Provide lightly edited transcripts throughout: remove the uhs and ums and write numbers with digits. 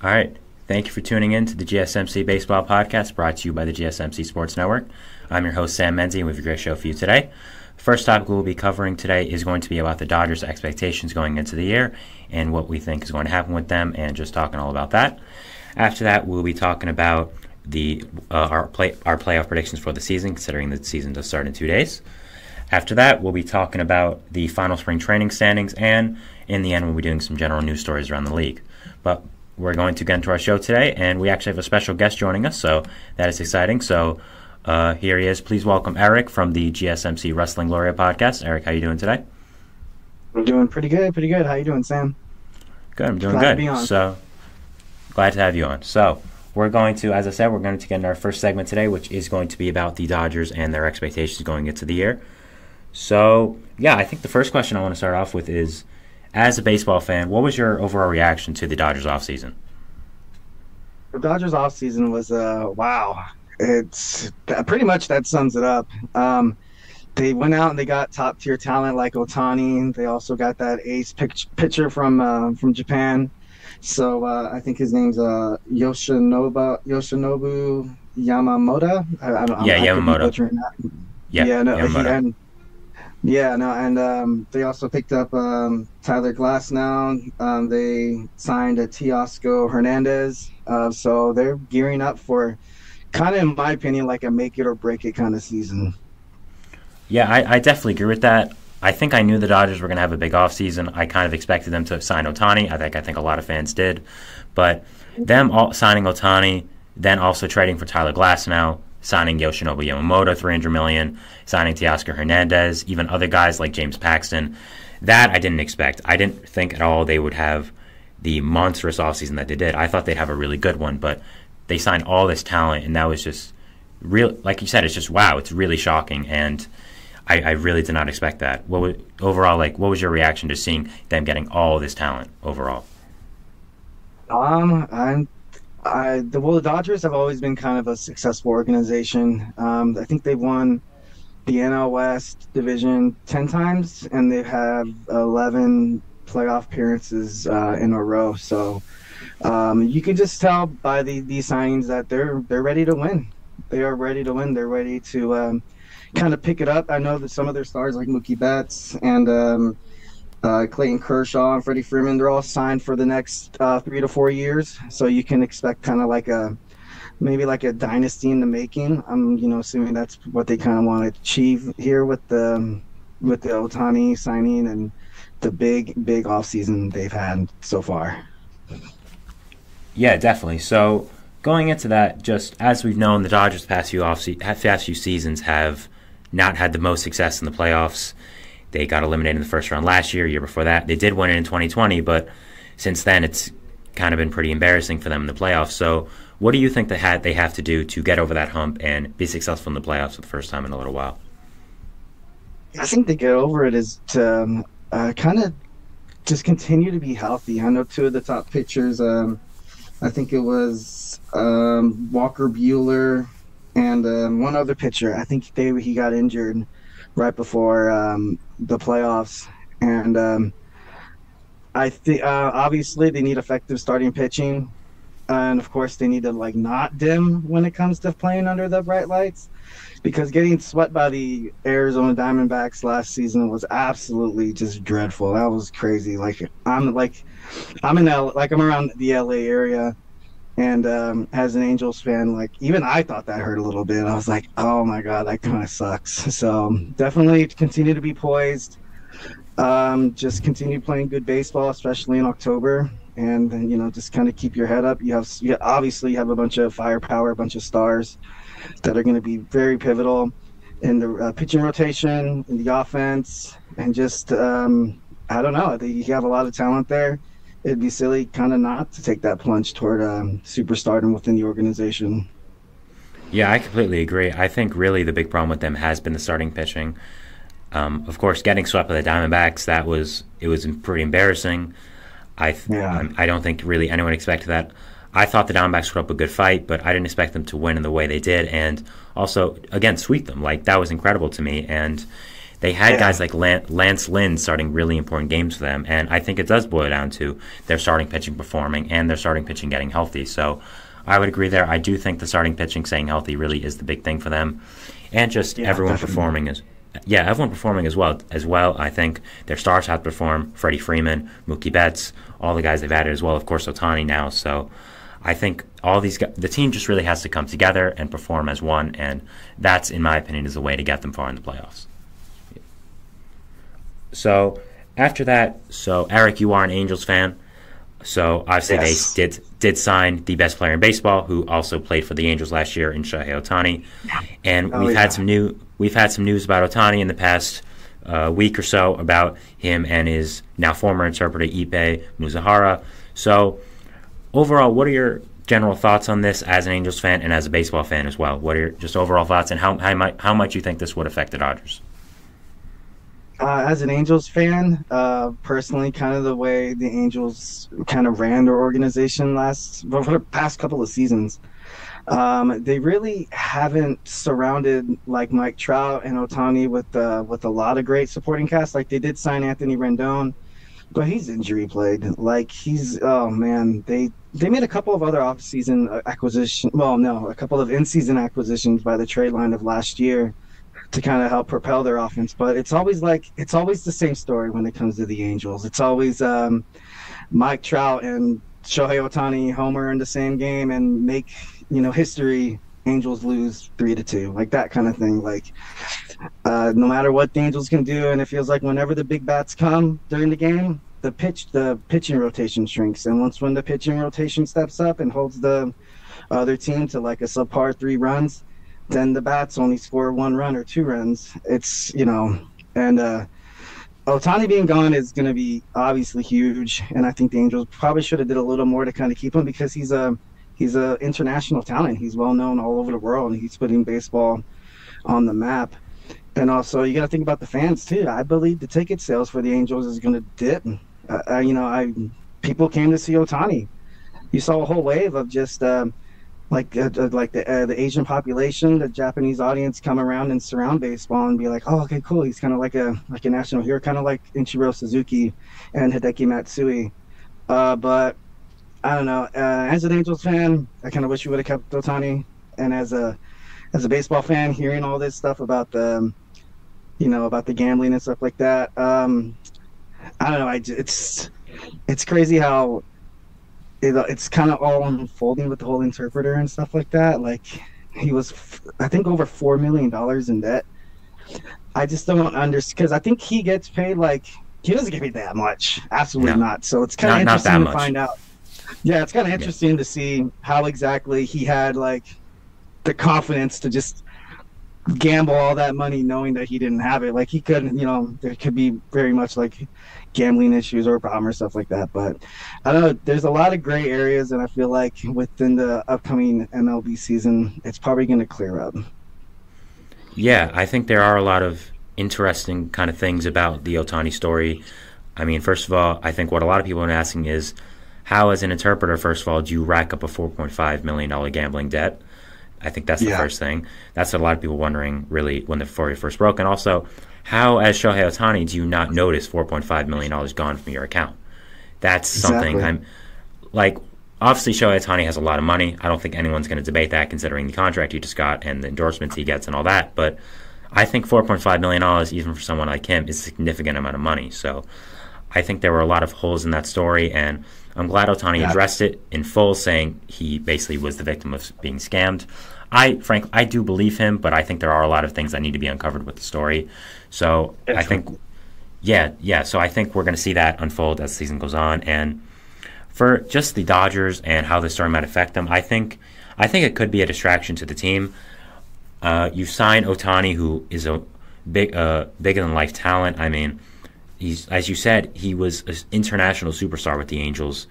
All right. Thank you for tuning in to the GSMC Baseball Podcast, brought to you by the GSMC Sports Network. I'm your host, Sam Menzie, and we have a great show for you today. First topic we'll be covering today is going to be about the Dodgers' expectations going into the year and what we think is going to happen with them, and just talking all about that. After that, we'll be talking about our playoff predictions for the season, considering the season does start in 2 days. After that, we'll be talking about the final spring training standings, and in the end, we'll be doing some general news stories around the league. But we're going to get into our show today, and we actually have a special guest joining us, so that is exciting. So here he is. Please welcome Eric from the GSMC Wrestling Gloria podcast. Eric, how you doing today? I'm doing pretty good. How you doing, Sam? Good, I'm doing Glad good. To be on. So glad to have you on. So we're going to, as I said, we're going to get into our first segment today, which is going to be about the Dodgers and their expectations going into the year. So, yeah, I think the first question I want to start off with is, as a baseball fan, what was your overall reaction to the Dodgers offseason? The Dodgers offseason was, wow. It's pretty much that sums it up. They went out and they got top-tier talent like Ohtani. They also got that ace pitcher from Japan. So I think his name's Yoshinobu Yamamoto. Yamamoto. Yamamoto. And they also picked up Tyler Glasnow. They signed a Teoscar Hernandez. So they're gearing up for kind of, in my opinion, like a make-it-or-break-it kind of season. Yeah, I definitely agree with that. I think I knew the Dodgers were going to have a big offseason. I kind of expected them to sign Ohtani. I think a lot of fans did. But them signing Ohtani, then also trading for Tyler Glasnow, signing Yoshinobu Yamamoto, $300 million, signing Teoscar Hernandez, even other guys like James Paxton. That I didn't expect. I didn't think at all they would have the monstrous offseason that they did. I thought they'd have a really good one, but they signed all this talent, and that was just real. Like you said, it's just wow. It's really shocking, and I really did not expect that. What was your reaction to seeing them getting all this talent overall? The Dodgers have always been kind of a successful organization. I think they've won the NL West division 10 times, and they have 11 playoff appearances in a row. So you can just tell by these signings that they're ready to win. They are ready to win. They're ready to kind of pick it up. I know that some of their stars like Mookie Betts and Clayton Kershaw and Freddie Freeman, they're all signed for the next 3 to 4 years. So you can expect kind of like maybe a dynasty in the making. I'm assuming that's what they kind of want to achieve here with the Ohtani signing and the big offseason they've had so far. Yeah, definitely. So going into that, just as we've known, the Dodgers the past few seasons have not had the most success in the playoffs. They got eliminated in the first round last year before that. They did win it in 2020, but since then it's kind of been pretty embarrassing for them in the playoffs. So what do you think they have to do to get over that hump and be successful in the playoffs for the first time in a little while? I think to get over it is to kind of just continue to be healthy. I know two of the top pitchers, I think it was Walker Buehler and one other pitcher. I think he got injured right before the playoffs, and I think obviously they need effective starting pitching, and of course they need to not dim when it comes to playing under the bright lights, because getting swept by the Arizona Diamondbacks last season was absolutely just dreadful. That was crazy. I'm around the LA area. And as an Angels fan, even I thought that hurt a little bit. I was like, oh, my God, that kind of sucks. So definitely continue to be poised. Just continue playing good baseball, especially in October. And then, just kind of keep your head up. You obviously have a bunch of firepower, a bunch of stars that are going to be very pivotal in the pitching rotation, in the offense. And just, I don't know, I think you have a lot of talent there. It'd be silly kind of not to take that plunge toward superstardom within the organization. Yeah, I completely agree. I think really the big problem with them has been the starting pitching. Of course, getting swept by the Diamondbacks, it was pretty embarrassing. I don't think really anyone expected that. I thought the Diamondbacks put up a good fight, but I didn't expect them to win in the way they did, and also again sweep them. That was incredible to me. And they had guys like Lance Lynn starting really important games for them, and I think it does boil down to their starting pitching performing and their starting pitching getting healthy. So I would agree there. I do think the starting pitching staying healthy really is the big thing for them, and just everyone definitely performing everyone performing as well. I think their stars have to perform. Freddie Freeman, Mookie Betts, all the guys they've added as well. Of course, Ohtani now. So I think all these guys, the team just really has to come together and perform as one, and that's, in my opinion, is the way to get them far in the playoffs. So after that, Eric, you are an Angels fan. So obviously they did sign the best player in baseball, who also played for the Angels last year, in Shohei Ohtani. And we've had some news about Ohtani in the past week or so about him and his now former interpreter Ippei Muzahara. So overall, what are your general thoughts on this as an Angels fan and as a baseball fan as well? What are your just overall thoughts, and how much you think this would affect the Dodgers? As an Angels fan, personally, kind of the way the Angels kind of ran their organization for the past couple of seasons, they really haven't surrounded like Mike Trout and Ohtani with a lot of great supporting cast. Like they did sign Anthony Rendon, but he's injury plagued. Like they made a couple of other off-season acquisitions. Well, no, a couple of in-season acquisitions by the trade line of last year to kind of help propel their offense. But it's always the same story when it comes to the Angels. It's always Mike Trout and Shohei Ohtani homer in the same game and make history. Angels lose 3-2, like that kind of thing. Like no matter what the Angels can do, and it feels like whenever the big bats come during the game, the pitching rotation shrinks. And when the pitching rotation steps up and holds the other team to like a subpar 3 runs, then the bats only score 1 run or 2 runs. It's and Ohtani being gone is going to be obviously huge, and I think the Angels probably should have did a little more to kind of keep him, because he's a international talent. He's well known all over the world, and he's putting baseball on the map. And also, you got to think about the fans too. I believe the ticket sales for the Angels is going to dip. People came to see Ohtani. You saw a whole wave of just the Asian population, the Japanese audience come around and surround baseball and be like, oh, okay, cool. He's kind of like a national hero, kind of like Ichiro Suzuki and Hideki Matsui. But I don't know. As an Angels fan, I kind of wish we would have kept Ohtani. And as a baseball fan, hearing all this stuff about the gambling and stuff like that, I don't know. It's crazy how it's kind of all unfolding with the whole interpreter and stuff like that. Like he was, I think, over $4 million in debt. I just don't understand, because I think he gets paid he doesn't get paid that much. Absolutely not. So it's kind of interesting to find out. Yeah, it's kind of interesting to see how exactly he had the confidence to just gamble all that money knowing that he didn't have it. Like he couldn't, there could be very much gambling issues or a problem or stuff like that. But I don't know, there's a lot of gray areas, and I feel like within the upcoming MLB season, it's probably going to clear up. Yeah, I think there are a lot of interesting kind of things about the Ohtani story. I mean, first of all, I think what a lot of people are asking is, how, as an interpreter, first of all, do you rack up a $4.5 million gambling debt? I think that's the first thing. That's what a lot of people wondering, really, when the story first broke. And also, how, as Shohei Ohtani, do you not notice $4.5 million gone from your account? That's something obviously Shohei Ohtani has a lot of money. I don't think anyone's going to debate that, considering the contract he just got and the endorsements he gets and all that. But I think $4.5 million, even for someone like him, is a significant amount of money. So I think there were a lot of holes in that story, and I'm glad Ohtani addressed it in full, saying he basically was the victim of being scammed. Frankly, I do believe him, but I think there are a lot of things that need to be uncovered with the story. So I think, so I think we're going to see that unfold as the season goes on. And for just the Dodgers and how this story might affect them, I think it could be a distraction to the team. You sign Ohtani, who is a bigger than life talent. I mean, he's, as you said, he was an international superstar with the Angels.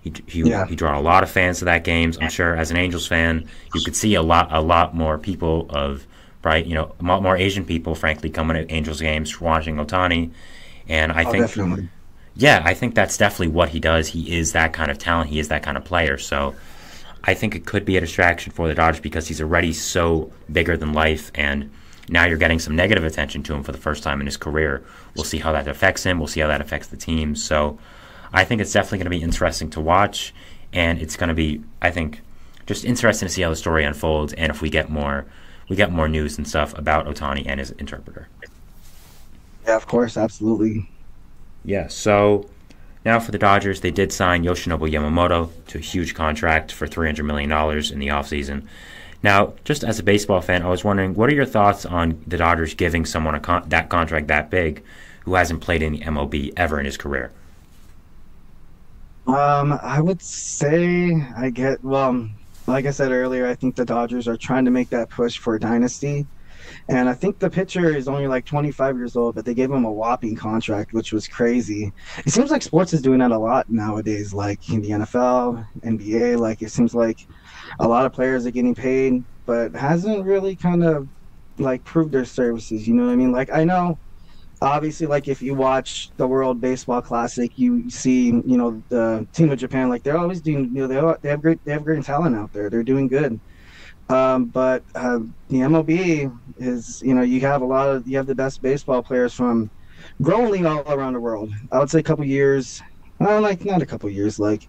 He drawn a lot of fans to that games. I'm sure as an Angels fan, you could see a lot more people of, right, a lot more Asian people, frankly, coming to Angels games watching Ohtani. And I think, definitely. Yeah, I think that's definitely what he does. He is that kind of talent. He is that kind of player. So I think it could be a distraction for the Dodgers, because he's already so bigger than life, and Now you're getting some negative attention to him for the first time in his career. We'll see how that affects him. We'll see how that affects the team. So I think it's definitely going to be interesting to watch, and it's going to be, I think, just interesting to see how the story unfolds, and if we get more news and stuff about Ohtani and his interpreter. Yeah, of course, absolutely. Yeah, so now for the Dodgers, they did sign Yoshinobu Yamamoto to a huge contract for $300 million in the offseason. Now, just as a baseball fan, I was wondering, what are your thoughts on the Dodgers giving someone that contract that big who hasn't played in the MLB ever in his career? I would say like I said earlier, I think the Dodgers are trying to make that push for a dynasty. And I think the pitcher is only like 25 years old, but they gave him a whopping contract, which was crazy. It seems like sports is doing that a lot nowadays, like in the NFL, NBA. Like it seems like a lot of players are getting paid, but hasn't really kind of like proved their services. You know what I mean? Like I know, obviously, like if you watch the World Baseball Classic, you see, the team of Japan, like they're always doing, they have great talent out there. They're doing good. But the MLB is, you have the best baseball players from growing all around the world. I would say a couple years, not a couple years, like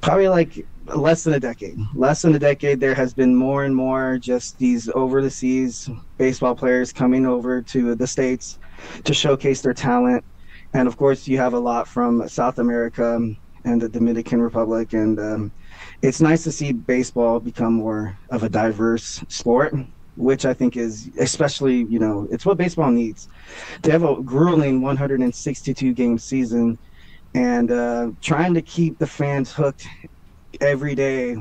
probably like less than a decade. Less than a decade, there has been more and more just these over the seas baseball players coming over to the States to showcase their talent. And of course, you have a lot from South America and the Dominican Republic, and it's nice to see baseball become more of a diverse sport, which I think is especially, it's what baseball needs. They have a grueling 162 game season, and trying to keep the fans hooked every day,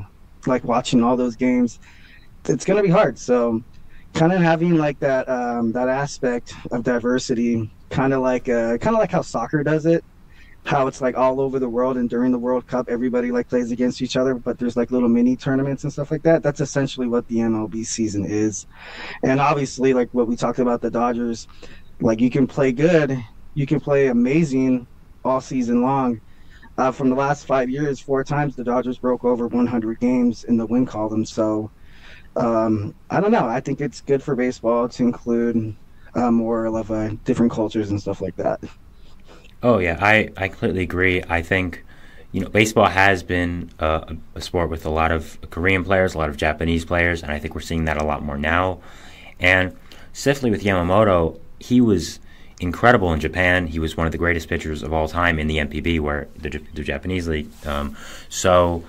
like watching all those games, it's going to be hard. So kind of having like that aspect of diversity, kind of like how soccer does it, how it's like all over the world, and during the World Cup everybody like plays against each other, but there's like little mini tournaments and stuff like that. That's essentially what the MLB season is. And obviously, like what we talked about, the Dodgers, like you can play good, you can play amazing all season long. From the last 5 years, 4 times the Dodgers broke over 100 games in the win column. So I don't know, I think it's good for baseball to include more of different cultures and stuff like that. Oh, yeah, I completely agree. I think, baseball has been a sport with a lot of Korean players, a lot of Japanese players, and I think we're seeing that a lot more now. And specifically with Yamamoto, he was incredible in Japan. He was one of the greatest pitchers of all time in the NPB, where the Japanese league. So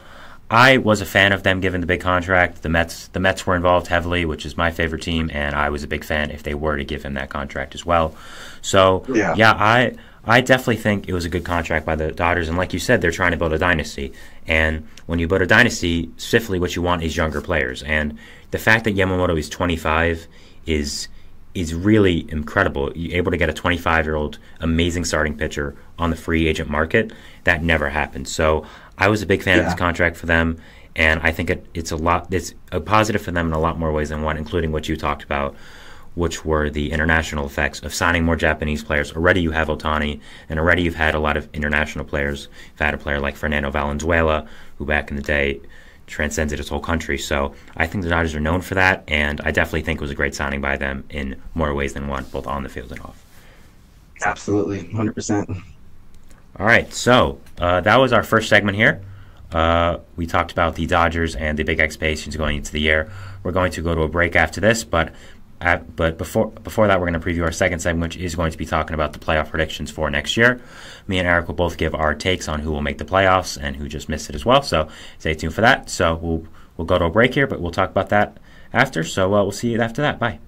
I was a fan of them giving the big contract. The Mets were involved heavily, which is my favorite team, and I was a big fan if they were to give him that contract as well. So, yeah, I definitely think it was a good contract by the Dodgers, and like you said, they're trying to build a dynasty. And when you build a dynasty, specifically what you want is younger players. And the fact that Yamamoto is 25 is really incredible. You're able to get a 25-year-old amazing starting pitcher on the free agent market. That never happened. So I was a big fan of this contract for them, and I think it's a positive for them in a lot more ways than one, including what you talked about, which were the international effects of signing more Japanese players. Already you have Ohtani, and already you've had a lot of international players. You've had a player like Fernando Valenzuela, who back in the day transcended his whole country. So I think the Dodgers are known for that, and I definitely think it was a great signing by them in more ways than one, both on the field and off. Absolutely, 100%. All right, so that was our first segment here. We talked about the Dodgers and the big expectations going into the year. We're going to go to a break after this, but before that, we're going to preview our second segment, which is going to be talking about the playoff predictions for next year. Me and Eric will both give our takes on who will make the playoffs and who just missed it as well, so stay tuned for that. So we'll go to a break here, but we'll talk about that after, so we'll see you after that. Bye.